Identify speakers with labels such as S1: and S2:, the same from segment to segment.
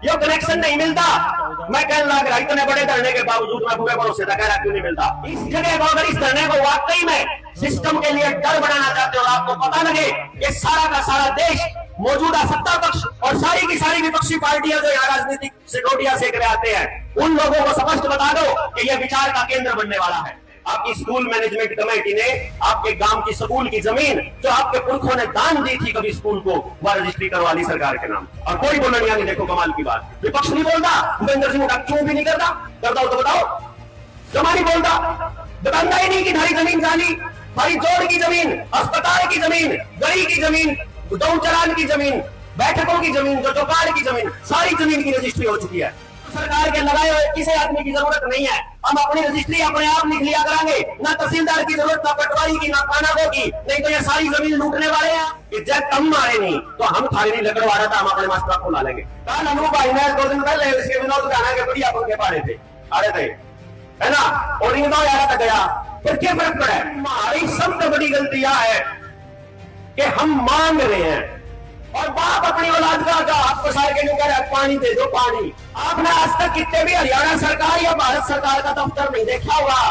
S1: ये कनेक्शन नहीं मिलता। मैं कहने लग रहा इतने बड़े धरने के बावजूद मैं पूरे भरोसे था, कह रहा क्यों नहीं मिलता। इस जगह को अगर इस धरने को वाकई में सिस्टम के लिए डर बनाना चाहते हो, आपको पता लगे कि सारा का सारा देश, मौजूदा सत्ता पक्ष और सारी की सारी विपक्षी पार्टियां जो यहाँ राजनीतिक सिकोटियां सेक रहे आते हैं, उन लोगों को स्पष्ट बता दो कि यह विचार का केंद्र बनने वाला है। आपकी स्कूल मैनेजमेंट कमेटी ने आपके गांव की स्कूल की जमीन जो आपके पुरखों ने दान दी थी कभी स्कूल को, वह रजिस्ट्री करवा ली सरकार के नाम, और कोई बोलना नहीं। देखो कमाल की बात, विपक्ष नहीं बोलता, भूपेंद्र सिंह हुड्डा क्यों भी नहीं करता हो तो बताओ, जमा नहीं बोलता, बताता ही नहीं कि हमारी जमीन जानी, हमारी जोड़ की जमीन, अस्पताल की जमीन, गली की जमीन, दो चलान की जमीन, बैठकों की जमीन, जो चौपाल की जमीन, सारी जमीन की रजिस्ट्री हो चुकी है। सरकार के लगाए हुए किसी आदमी की जरूरत नहीं है, हम अपनी रजिस्ट्री अपने आप लिख लिया करांगे, ना तहसीलदार की जरूरत, ना पटवारी की, ना कानागो की, नहीं तो ये सारी जमीन लूटने वाले हैं। कि जब कम मारे नहीं तो हम थाली नहीं लकड़वा रहा था, हम अपने मास्टर को ला लेंगे। कल अनु भाई ने 2 दिन पहले इसके विनोद गाना के बढ़िया पंखे पाड़े थे, आड़े थे, है ना, और इन दो यार तक गया, फिर क्या फर्क पड़ा है। हमारी सबसे बड़ी गलती यह है कि हम मांग रहे हैं और बाप अपनी औलाद का आपको सारे के नहीं कह रहा पानी दे दो पानी। आपने आज तक कितने भी हरियाणा सरकार या भारत सरकार का दफ्तर नहीं देखा होगा,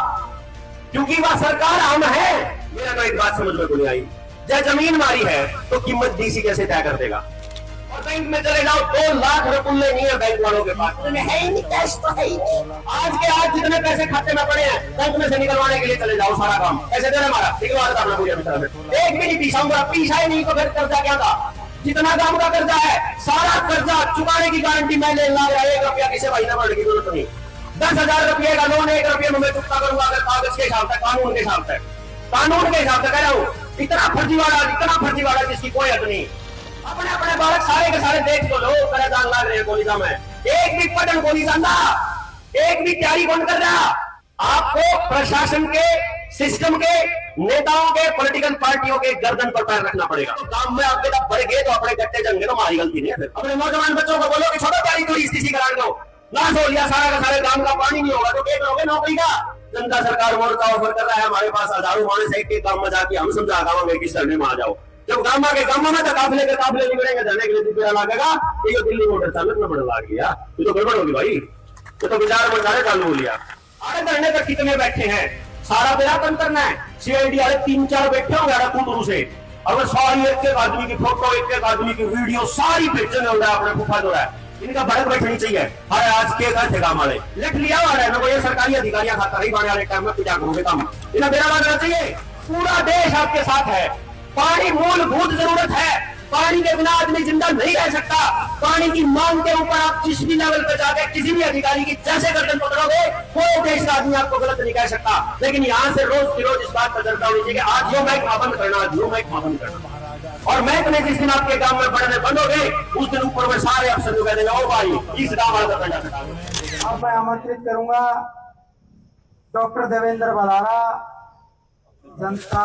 S1: क्योंकि वह सरकार हम है। मेरा तो एक बात समझ में नहीं आई, जब जमीन मारी है तो कीमत डीसी कैसे तय कर देगा। और बैंक में चले जाओ, 2 लाख रुपये नहीं है बैंक वालों के पास, है ही नहीं, कैश तो है ही नहीं। आज के आज जितने पैसे खाते में पड़े हैं बैंक में से निकलवाने के लिए चले जाओ, सारा काम पैसे दे रहे हमारा निकलवा देता अपना पूरी तरह में, एक भी नहीं पीछा, पीछा ही नहीं तो फिर कर्जा क्या था। जितना काम का कर्जा है सारा कर्जा चुकाने की गारंटी मैं ले ला रहा, 1 रुपया किसी भाई ने की जरूरत नहीं। 10,000 रुपये का लोन 1 रुपये में मैं चुकता करूंगा अगर कागज के हिसाब से, कानून के हिसाब से, कानून के हिसाब से कह रहा हूँ। इतना फर्जीवाड़ा जिसकी कोई हद नहीं। अपने अपने बालक सारे के सारे देख तो लो, जान लाग रहे हैं गोलीदा में, एक भी पटन गोली जाना, एक भी तैयारी कौन कर रहा। आपको प्रशासन के, सिस्टम के, नेताओं के, पॉलिटिकल पार्टियों के गर्दन पर पैर रखना पड़ेगा। तो काम में आपके तब बढ़ गए तो अपने गट्टे जंगे, तो हमारी गलती नहीं है। अपने नौजवान बच्चों को बोलो कि छोड़ो तैयारी, थोड़ी स्थिति करा दो, ना सो लिया सारा का सारे काम का पानी नहीं होगा तो क्या करोगे नौकरी का। जनता सरकार मोर्चा ऑफर कर रहा है, हमारे पास हजारों मानस एक काम में जाके हम समझा गाँव किस धरने में आ जाओ। जब गांव के गांव में तो काफिले के काफिले निकलेंगे, धरने के लिए रुपया लगेगा, ये दिल्ली मोटर चालक न बढ़ लग गया, ये तो गड़बड़ होगी भाई, ये तो विचार बंधारे चालू हो लिया। अरे धरने पर कितने बैठे हैं, सारा बेरा बंद करना है। सीआईडी वाले 3-4 बैठे होंगे कूटरू से, अगर सारी एक आदमी की फोटो, एक आदमी की वीडियो सारी भेजने हो रहा है, अपने फूफा जो है, इनका भड़क बैठनी चाहिए। अरे आज के घर थे काम वाले लिख लिया वाला है, ये सरकारी अधिकारियां खाता रही बाने वाले टाइम में पूजा करोगे काम, इन्हें बेरा बांधना चाहिए। पूरा देश आपके साथ है, पानी मूलभूत जरूरत है, पानी के बिना आदमी जिंदा नहीं रह सकता। पानी की मांग के ऊपर आप जिस भी लेवल पर जाकर किसी भी अधिकारी की जैसे गर्दन पकड़ोगे, कोई देश का आदमी आपको गलत नहीं कह सकता। लेकिन यहाँ से रोज की रोज इस बात पर चर्चा होनी चाहिए कि आज यो महकमा बंद करना, आज यो महकमा बंद करना। और महकमे जिस दिन आपके गांव में बढ़ने बंद हो गए, उस दिन ऊपर में सारे अफसर जो कह देंगे ओ भाई इस गांव वाला करना सकता।
S2: अब मैं आमंत्रित करूंगा डॉक्टर देवेंद्र बलारा, जनता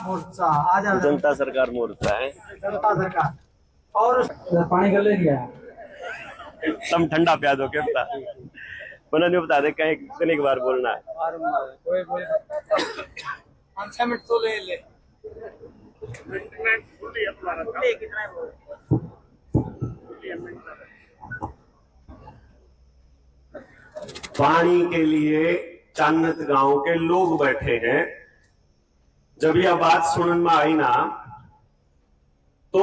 S2: मोर्चा। आ जाओ,
S1: जनता सरकार मोर्चा है,
S2: जनता सरकार। और पानी कर ले लिया,
S1: तुम ठंडा पिया दो क्या बता, बना नहीं बता दे कहीं कितने बार बोलना है।
S2: कोई 5 मिनट तो ले ले,
S1: पानी के लिए चान्नत गांव के लोग बैठे हैं। जब यह बात सुनने में आई ना तो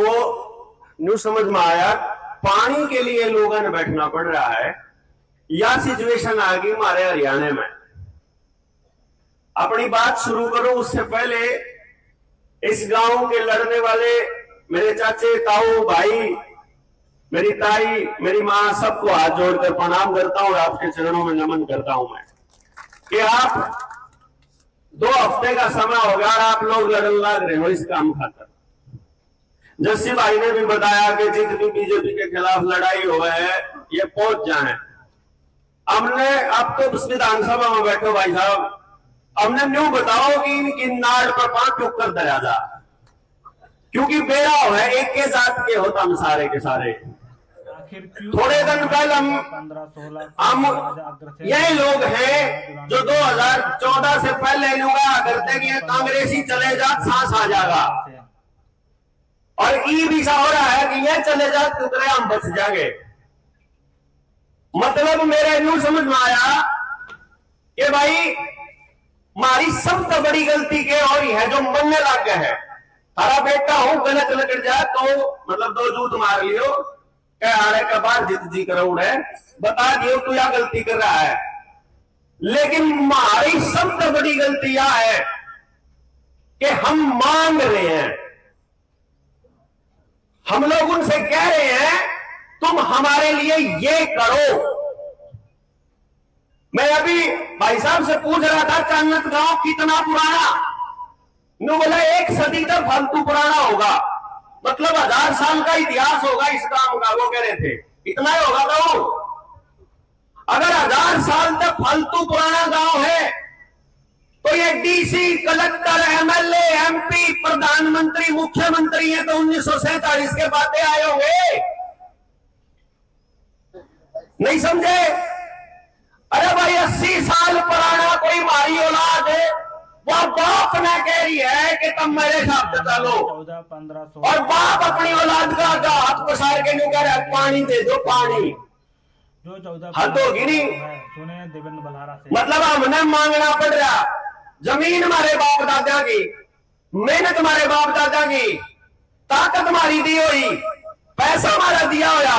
S1: न्यू समझ में आया, पानी के लिए लोगों ने बैठना पड़ रहा है। यह सिचुएशन आ गई हमारे हरियाणा में। अपनी बात शुरू करो उससे पहले इस गांव के लड़ने वाले मेरे चाचे, ताऊ, भाई, मेरी ताई, मेरी मां, सबको हाथ जोड़कर प्रणाम करता हूं और आपके चरणों में नमन करता हूं मैं कि आप 2 हफ्ते का समय हो गया और आप लोग लड़ने लग रहे हो इस काम खातर। जस्सी भाई ने भी बताया कि जितनी बीजेपी के खिलाफ लड़ाई हो है ये पहुंच जाए। हमने अब तो विधानसभा में बैठो भाई साहब, हमने न्यू बताओ कि इनकी नाड़ पर 5 टुक्कर दया जा, क्योंकि बेरा हो है एक के जात के होता हम सारे के सारे। थोड़े दिन पहले हम यही लोग हैं जो 2014 से पहले लुगा करते कि कांग्रेसी चले जा सांस आ जाएगा, और ई भी सा हो रहा है कि ये चले जा तो हम बच जाएंगे। मतलब मेरे यूं समझ में आया कि भाई हमारी सबसे बड़ी गलती के और ही है जो मनने लग गए है। हरा बेटा हूं गलत लग जाए तो मतलब दो जूत मार लियो क्या आड़े का बार जित जी करोड़ है, बता दियो तू या गलती कर रहा है। लेकिन हमारी सबसे बड़ी गलती यह है कि हम मांग रहे हैं, हम लोग उनसे कह रहे हैं तुम हमारे लिए ये करो। मैं अभी भाई साहब से पूछ रहा था चांदत गांव कितना पुराना, नो बोला 1 सदी तक फालतू पुराना होगा, मतलब 1000 साल का इतिहास होगा इस काम का। वो कह रहे थे इतना ही होगा गांव। अगर 1000 साल तक फालतू पुराना गांव है तो ये डीसी, कलेक्टर, एमएलए, एमपी, प्रधानमंत्री, मुख्यमंत्री है तो 1947 के बातें आए होंगे, नहीं समझे? अरे भाई 80 साल पुराना कोई हमारी औलाद है, वह बाप ने कह रही है कि तुम मेरे साथ चलो,
S3: 14, 15, 16
S1: और बाप अपनी औलाद का हाथ पसार के नहीं कह रहा पानी दे दो पानी।
S3: जो 14
S1: हद होगी नहीं।
S3: सुने देवेंद्र बल्हारा से,
S1: मतलब हमने मांगना पड़ रहा, जमीन हमारे बाप दादा की, मेहनत हमारे बाप दादा की, ताकत हमारी दी हुई, पैसा हमारा दिया हुआ,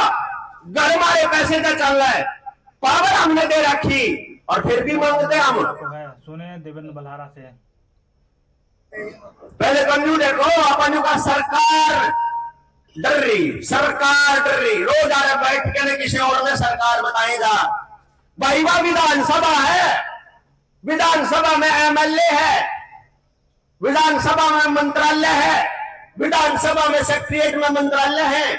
S1: घर हमारे पैसे से चल रहा है, पावर हमने दे रखी और फिर भी मांगते हम।
S3: सुने देवेंद्र बल्हारा से।
S1: पहले कन्यू देखो अपन का सरकार डर रही, सरकार डर रही, रोज आ रहे बैठ के ने किसी और ने सरकार बताएगा। भाई वह विधानसभा है, विधानसभा में एमएलए है, विधानसभा में मंत्रालय है, विधानसभा में सेक्रेटरीट में मंत्रालय है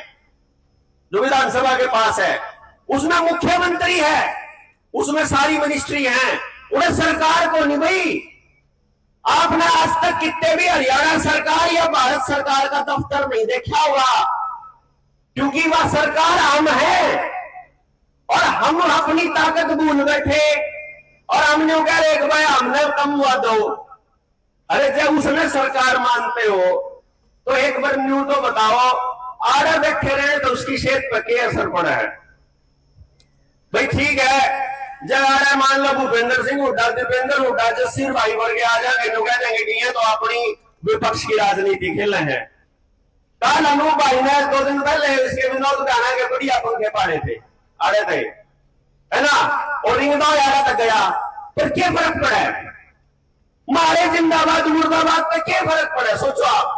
S1: जो विधानसभा के पास है, उसमें मुख्यमंत्री है, उसमें सारी मिनिस्ट्री है, उन्हें सरकार को नहीं भाई। आपने आज तक कितने भी हरियाणा सरकार या भारत सरकार का दफ्तर नहीं देखा होगा, क्योंकि वह सरकार हम है और हम अपनी ताकत भूल बैठे और हमने कह रहे कि भाई हमने कम हुआ दो। अरे जब उसने सरकार मानते हो तो एक बार न्यू तो बताओ, आड़े बैठे रहे तो उसकी सेहत पर क्या असर पड़ा है? भाई ठीक है, जब आड़े मान लो भूपेंद्र सिंह हुड्डा, दीपेंद्र हुड्डा, जसवीर भाई वर्ग आ जाएंगे तो कह देंगे कि ये तो अपनी विपक्ष की राजनीति खेल रहे हैं। कल अनूप भाई ने 2 दिन पहले इसके विनोद गाना के बढ़िया पंखे पाड़े थे, आड़े थे, है ना, और रिंगदा यारा तक गया, फिर क्या फर्क पड़ा है? मारे जिंदाबाद मुर्दाबाद पे क्या फर्क पड़ा? सोचो आप।